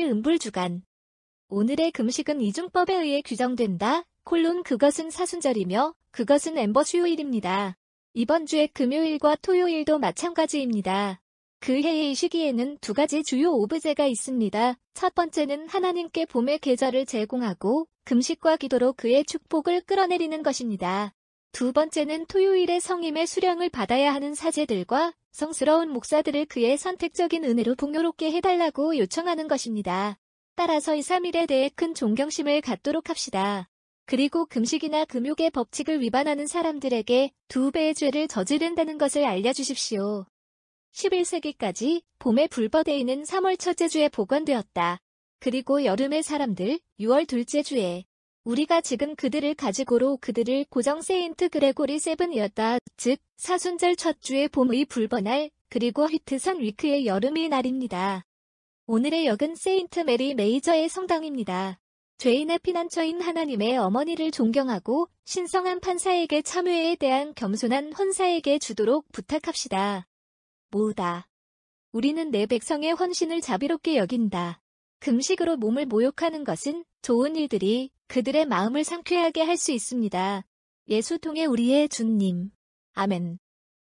음불주간. 오늘의 금식은 이중법에 의해 규정된다. 그것은 사순절이며 그것은 엠버 수요일입니다. 이번 주의 금요일과 토요일도 마찬가지입니다. 그 해의 이 시기에는 두 가지 주요 오브제가 있습니다. 첫 번째는 하나님께 봄의 계절을 제공하고 금식과 기도로 그의 축복을 끌어내리는 것입니다. 두 번째는 토요일에 성임의 수령을 받아야 하는 사제들과 성스러운 목사들을 그의 선택적인 은혜로 풍요롭게 해달라고 요청하는 것입니다. 따라서 이 3일에 대해 큰 존경심을 갖도록 합시다. 그리고 금식이나 금욕의 법칙을 위반하는 사람들에게 2배의 죄를 저지른다는 것을 알려주십시오. 11세기까지 봄의 불버데이는 3월 첫째 주에 복원되었다. 그리고 여름의 사람들 6월 둘째 주에. 우리가 지금 그들을 가지고로 그들을 고정 세인트 그레고리 세븐이었다. 즉 사순절 첫 주의 봄의 불버날 그리고 히트선 위크의 여름의 날입니다. 오늘의 역은 세인트 메리 메이저의 성당입니다. 죄인의 피난처인 하나님의 어머니를 존경하고 신성한 판사에게 참회에 대한 겸손한 헌사에게 주도록 부탁합시다. 모으다. 우리는 내 백성의 헌신을 자비롭게 여긴다. 금식으로 몸을 모욕하는 것은 좋은 일들이 그들의 마음을 상쾌하게 할 수 있습니다. 예수 통해 우리의 주님. 아멘.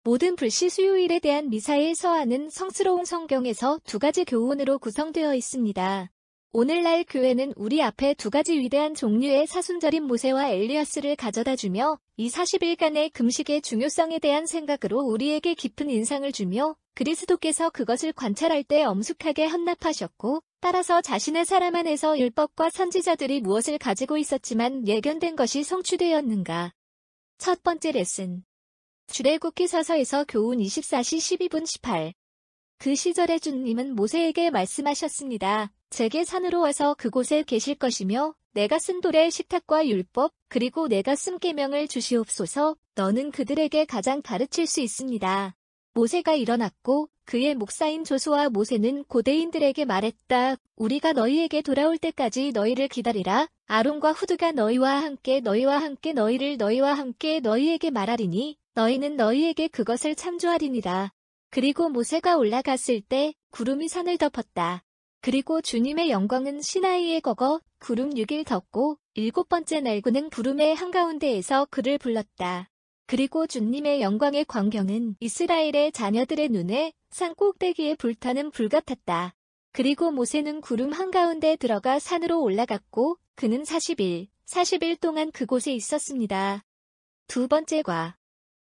모든 불시 수요일에 대한 미사의 서한은 성스러운 성경에서 두 가지 교훈으로 구성되어 있습니다. 오늘날 교회는 우리 앞에 두 가지 위대한 종류의 사순절인 모세와 엘리야스를 가져다주며 이 40일간의 금식의 중요성에 대한 생각으로 우리에게 깊은 인상을 주며 그리스도께서 그것을 관찰할 때 엄숙하게 헌납하셨고 따라서 자신의 사람 안에서 율법과 선지자들이 무엇을 가지고 있었지만 예견된 것이 성취되었는가. 첫 번째 레슨. 출애굽기 서서에서 교훈 24시 12분 18. 그 시절에 주님은 모세에게 말씀하셨습니다. 제게 산으로 와서 그곳에 계실 것이며 내가 쓴 돌의 식탁과 율법 그리고 내가 쓴 계명을 주시옵소서. 너는 그들에게 가장 가르칠 수 있습니다. 모세가 일어났고 그의 목사인 조수아 모세는 고대인들에게 말했다. 우리가 너희에게 돌아올 때까지 너희를 기다리라. 아론과 후드가 너희와 함께 너희에게 말하리니 너희는 너희에게 그것을 참조하리니라. 그리고 모세가 올라갔을 때 구름이 산을 덮었다. 그리고 주님의 영광은 시나이에 거거 구름 6일 덮고 7번째 날 그는 구름의 한가운데에서 그를 불렀다. 그리고 주님의 영광의 광경은 이스라엘의 자녀들의 눈에 산 꼭대기에 불타는 불 같았다. 그리고 모세는 구름 한가운데 들어가 산으로 올라갔고 그는 40일 동안 그곳에 있었습니다. 두 번째 과.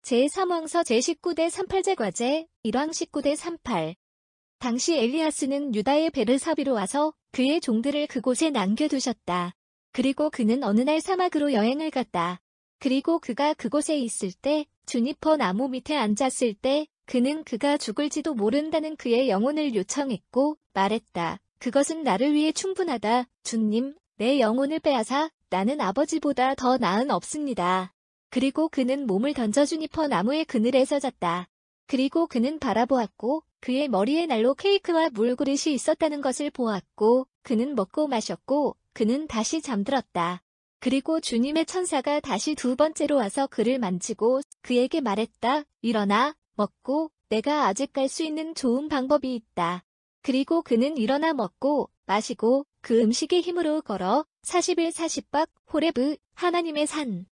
제3왕서 제19대 38제 과제 1왕 19대 38. 당시 엘리야스는 유다의 베르사비로 와서 그의 종들을 그곳에 남겨두셨다. 그리고 그는 어느 날 사막으로 여행을 갔다. 그리고 그가 그곳에 있을 때 주니퍼 나무 밑에 앉았을 때 그는 그가 죽을지도 모른다는 그의 영혼을 요청했고 말했다. 그것은 나를 위해 충분하다. 주님, 내 영혼을 빼앗아 나는 아버지보다 더 나은 없습니다. 그리고 그는 몸을 던져 주니퍼 나무의 그늘에서 잤다. 그리고 그는 바라보았고 그의 머리에 난로 케이크와 물그릇이 있었다는 것을 보았고 그는 먹고 마셨고 그는 다시 잠들었다. 그리고 주님의 천사가 다시 두 번째로 와서 그를 만지고 그에게 말했다. 일어나, 먹고 내가 아직 갈 수 있는 좋은 방법이 있다. 그리고 그는 일어나 먹고 마시고 그 음식의 힘으로 걸어 40일 40박 호레브 하나님의 산.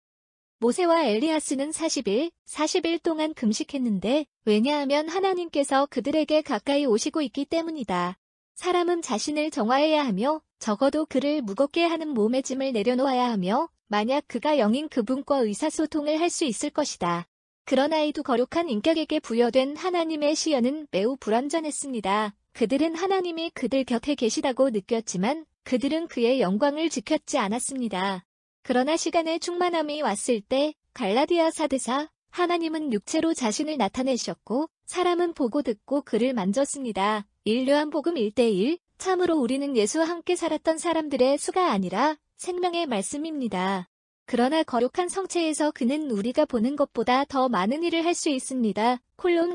모세와 엘리야스는 40일 동안 금식했는데 왜냐하면 하나님께서 그들에게 가까이 오시고 있기 때문이다. 사람은 자신을 정화해야 하며 적어도 그를 무겁게 하는 몸의 짐을 내려놓아야 하며 만약 그가 영인 그분과 의사소통을 할 수 있을 것이다. 그러나 이두 거룩한 인격에게 부여된 하나님의 시연은 매우 불완전했습니다. 그들은 하나님이 그들 곁에 계시다고 느꼈지만 그들은 그의 영광을 지켰지 않았습니다. 그러나 시간의 충만함이 왔을 때 갈라디아 사대사 하나님은 육체로 자신을 나타내셨고 사람은 보고 듣고 그를 만졌습니다. 요한복음 1:1 참으로 우리는 예수와 함께 살았던 사람들의 수가 아니라 생명의 말씀입니다. 그러나 거룩한 성체에서 그는 우리가 보는 것보다 더 많은 일을 할 수 있습니다.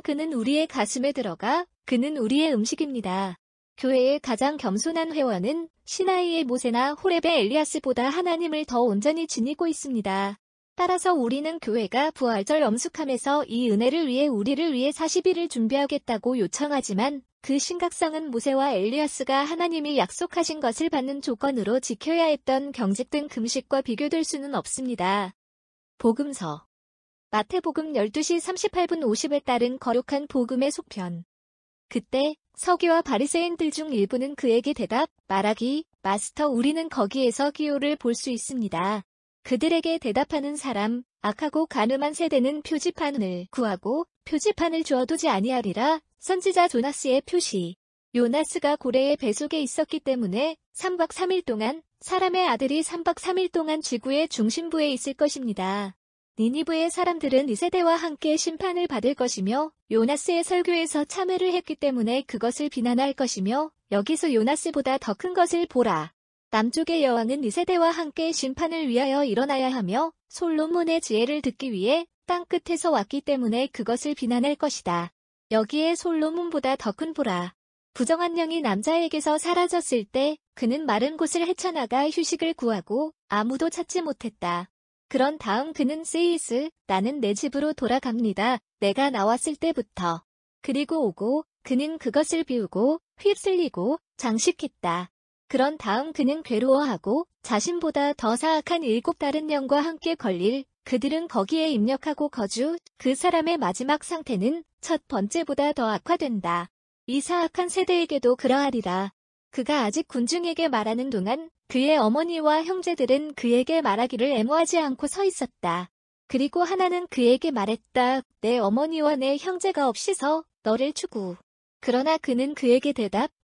그는 우리의 가슴에 들어가 그는 우리의 음식입니다. 교회의 가장 겸손한 회원은 시나이의 모세나 호렙의 엘리야스보다 하나님을 더 온전히 지니고 있습니다. 따라서 우리는 교회가 부활절 엄숙함에서 이 은혜를 위해 우리를 위해 40일을 준비하겠다고 요청하지만 그 심각성은 모세와 엘리야스가 하나님이 약속하신 것을 받는 조건으로 지켜야 했던 경직된 금식과 비교될 수는 없습니다. 복음서 마태복음 12시 38분 50에 따른 거룩한 복음의 속편. 그때 서기와 바리새인들 중 일부는 그에게 말하기, 마스터 우리는 거기에서 기호를 볼 수 있습니다. 그들에게 대답하는 사람, 악하고 간음한 세대는 표지판을 구하고 표지판을 주어두지 아니하리라. 선지자 조나스의 표시. 요나스가 고래의 뱃속에 있었기 때문에 3박 3일 동안 사람의 아들이 3박 3일 동안 지구의 중심부에 있을 것입니다. 니니브의 사람들은 이 세대와 함께 심판을 받을 것이며 요나스의 설교에서 참회를 했기 때문에 그것을 비난할 것이며 여기서 요나스보다 더 큰 것을 보라. 남쪽의 여왕은 이 세대와 함께 심판을 위하여 일어나야 하며 솔로몬의 지혜를 듣기 위해 땅 끝에서 왔기 때문에 그것을 비난할 것이다. 여기에 솔로몬보다 더 큰 보라. 부정한 영이 남자에게서 사라졌을 때 그는 마른 곳을 헤쳐나가 휴식을 구하고 아무도 찾지 못했다. 그런 다음 그는 세이스, 나는 내 집으로 돌아갑니다. 내가 나왔을 때부터. 그리고 오고 그는 그것을 비우고 휩쓸리고 장식했다. 그런 다음 그는 괴로워하고 자신보다 더 사악한 7 다른 영과 함께 걸릴 그들은 거기에 입력하고 거주 그 사람의 마지막 상태는 첫 번째보다 더 악화된다. 이 사악한 세대에게도 그러하리라. 그가 아직 군중에게 말하는 동안 그의 어머니와 형제들은 그에게 말하기를 애무하지 않고 서 있었다. 그리고 하나는 그에게 말했다. 내 어머니와 내 형제가 없이서 너를 추구. 그러나 그는 그에게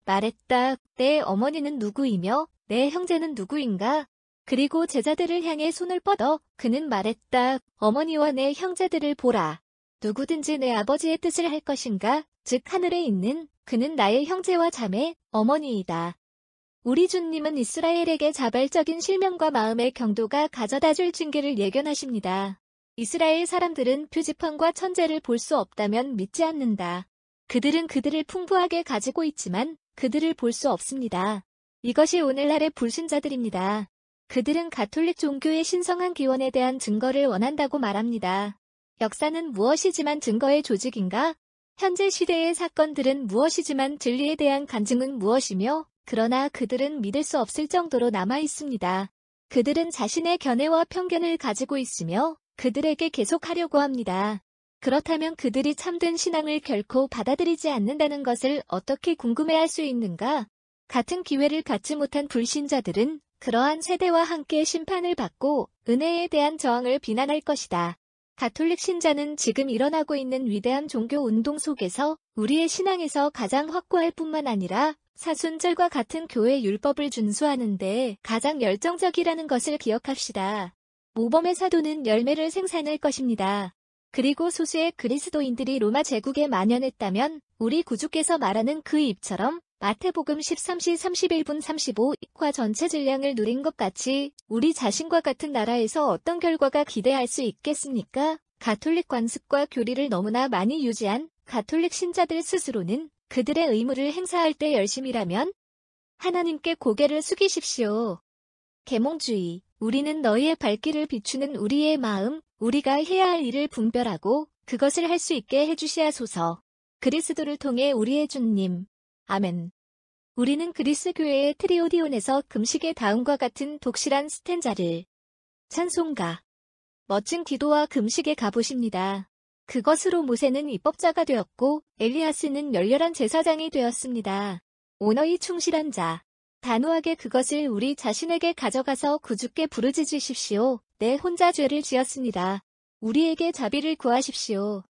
말했다. 내 어머니는 누구이며 내 형제는 누구인가? 그리고 제자들을 향해 손을 뻗어 그는 말했다. 어머니와 내 형제들을 보라. 누구든지 내 아버지의 뜻을 할 것인가? 즉 하늘에 있는 그는 나의 형제와 자매, 어머니이다. 우리 주님은 이스라엘에게 자발적인 실명과 마음의 경도가 가져다줄 징계를 예견하십니다. 이스라엘 사람들은 표지판과 천재를 볼 수 없다면 믿지 않는다. 그들은 그들을 풍부하게 가지고 있지만 그들을 볼 수 없습니다. 이것이 오늘날의 불신자들입니다. 그들은 가톨릭 종교의 신성한 기원에 대한 증거를 원한다고 말합니다. 역사는 무엇이지만 증거의 조직인가? 현재 시대의 사건들은 무엇이지만 진리에 대한 간증은 무엇이며 그러나 그들은 믿을 수 없을 정도로 남아 있습니다. 그들은 자신의 견해와 편견을 가지고 있으며 그들에게 계속하려고 합니다. 그렇다면 그들이 참된 신앙을 결코 받아들이지 않는다는 것을 어떻게 궁금해할 수 있는가? 같은 기회를 갖지 못한 불신자들은 그러한 세대와 함께 심판을 받고 은혜에 대한 저항을 비난할 것이다. 가톨릭 신자는 지금 일어나고 있는 위대한 종교 운동 속에서 우리의 신앙에서 가장 확고할 뿐만 아니라 사순절과 같은 교회 율법을 준수하는 데 가장 열정적이라는 것을 기억합시다. 모범의 사도는 열매를 생산할 것입니다. 그리고 소수의 그리스도인들이 로마 제국에 만연했다면 우리 구주께서 말하는 그 입처럼 마태복음 13시 31분 35과 전체 질량을 누린 것 같이 우리 자신과 같은 나라에서 어떤 결과가 기대할 수 있겠습니까? 가톨릭 관습과 교리를 너무나 많이 유지한 가톨릭 신자들 스스로는 그들의 의무를 행사할 때 열심이라면 하나님께 고개를 숙이십시오. 계몽주의. 우리는 너희의 발길을 비추는 우리의 마음, 우리가 해야 할 일을 분별하고 그것을 할 수 있게 해주시옵소서. 그리스도를 통해 우리의 주님. 아멘. 우리는 그리스 교회의 트리오디온에서 금식의 다음과 같은 독실한 스탠자를 찬송가. 멋진 기도와 금식에 가보십니다. 그것으로 모세는 입법자가 되었고 엘리야스는 열렬한 제사장이 되었습니다. 오너의 충실한 자. 단호하게 그것을 우리 자신에게 가져가서 구주께 부르짖으십시오. 내 혼자 죄를 지었습니다. 우리에게 자비를 구하십시오.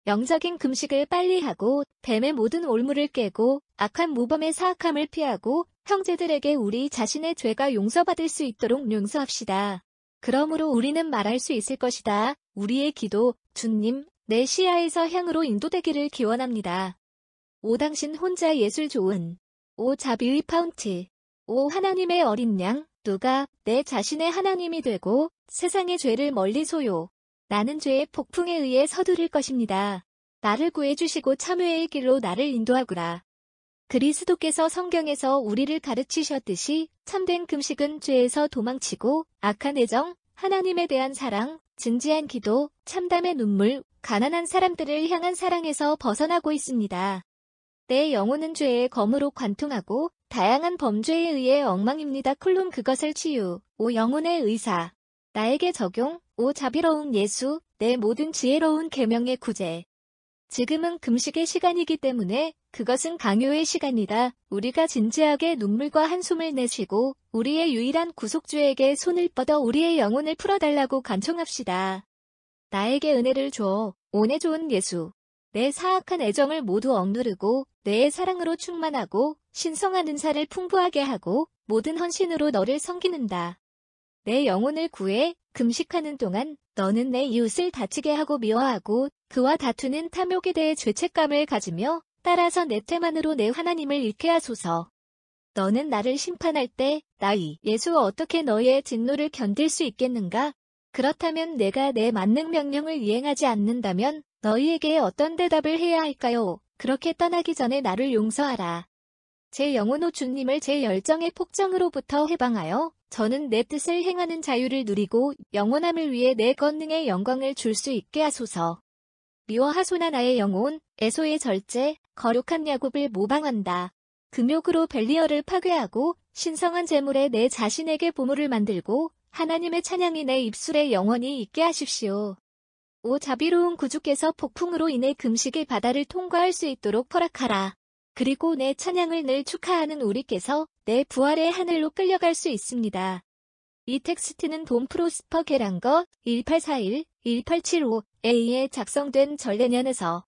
영적인 금식을 빨리 하고 뱀의 모든 올무를 깨고 악한 모범의 사악함을 피하고 형제들에게 우리 자신의 죄가 용서받을 수 있도록 용서합시다. 그러므로 우리는 말할 수 있을 것이다. 우리의 기도, 주님, 내 시야에서 향으로 인도되기를 기원합니다. 오 당신 혼자 예술 좋은. 오 자비의 파운트. 오 하나님의 어린 양, 누가 내 자신의 하나님이 되고 세상의 죄를 멀리 소요. 나는 죄의 폭풍에 의해 서두를 것입니다. 나를 구해주시고 참회의 길로 나를 인도하구라. 그리스도께서 성경에서 우리를 가르치셨듯이 참된 금식은 죄에서 도망치고 악한 애정, 하나님에 대한 사랑, 진지한 기도, 참담의 눈물, 가난한 사람들을 향한 사랑에서 벗어나고 있습니다. 내 영혼은 죄의 검으로 관통하고 다양한 범죄에 의해 엉망입니다. 콜롬 그것을 치유. 오 영혼의 의사. 나에게 적용. 오 자비로운 예수. 내 모든 지혜로운 계명의 구제. 지금은 금식의 시간이기 때문에 그것은 강요의 시간이다. 우리가 진지하게 눈물과 한숨을 내쉬고 우리의 유일한 구속주에게 손을 뻗어 우리의 영혼을 풀어달라고 간청합시다. 나에게 은혜를 줘. 오내 좋은 예수. 내 사악한 애정을 모두 억누르고 내 사랑으로 충만하고 신성한 은사를 풍부하게 하고 모든 헌신으로 너를 섬기는다. 내 영혼을 구해. 금식하는 동안 너는 내 이웃을 다치게 하고 미워하고 그와 다투는 탐욕에 대해 죄책감을 가지며 따라서 내 태만으로 내 하나님을 잃게 하소서. 너는 나를 심판할 때 나이 예수 어떻게 너의 진노를 견딜 수 있겠는가? 그렇다면 내가 내 만능 명령을 이행하지 않는다면 너희에게 어떤 대답을 해야 할까요? 그렇게 떠나기 전에 나를 용서하라. 제 영혼오 주님을 제 열정의 폭정으로부터 해방하여 저는 내 뜻을 행하는 자유를 누리고 영원함을 위해 내 권능의 영광을 줄 수 있게 하소서. 미워하소나 나의 영혼, 에소의 절제, 거룩한 야곱을 모방한다. 금욕으로 벨리어를 파괴하고 신성한 제물에 내 자신에게 보물을 만들고 하나님의 찬양이 내 입술에 영원히 있게 하십시오. 오 자비로운 구주께서 폭풍으로 인해 금식의 바다를 통과할 수 있도록 허락하라. 그리고 내 찬양을 늘 축하하는 우리께서 내 부활의 하늘로 끌려갈 수 있습니다. 이 텍스트는 돈 프로스퍼 게란거 1841-1875A에 작성된 전래년에서